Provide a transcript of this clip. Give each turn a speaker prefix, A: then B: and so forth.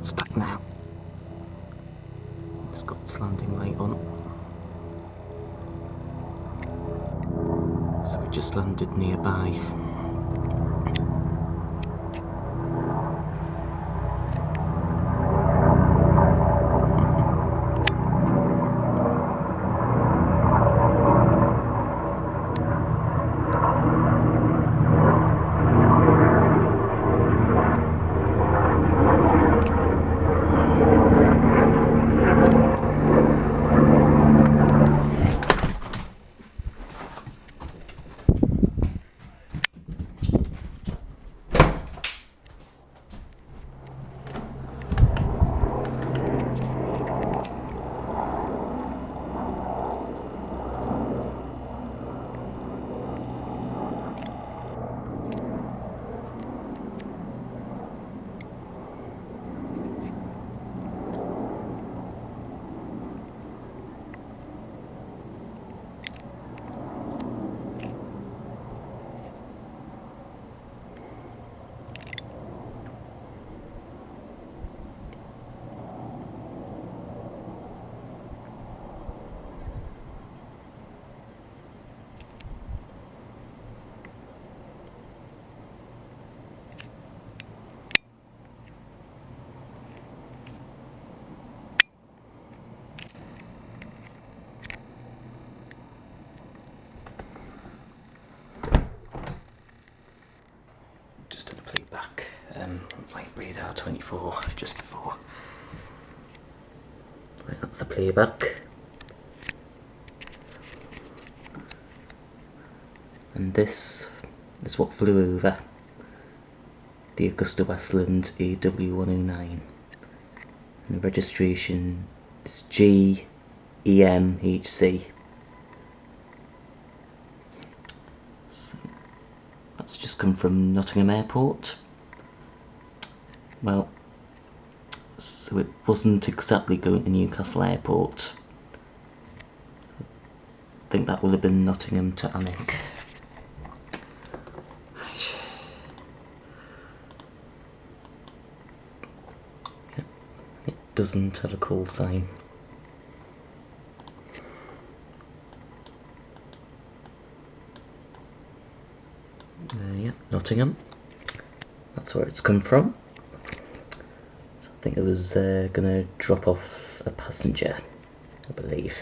A: That's back now. It's got its landing light on. So we just landed nearby. Just done a playback, flight radar 24 just before. Right, that's the playback. And this is what flew over the AgustaWestland AW109. And the registration is GEMHC. That's just come from Nottingham Airport. Well, so it wasn't exactly going to Newcastle Airport. I think that would have been Nottingham to Alnwick. Right. Yeah, it doesn't have a call sign. Yeah, Nottingham. That's where it's come from. So I think it was going to drop off a passenger, I believe.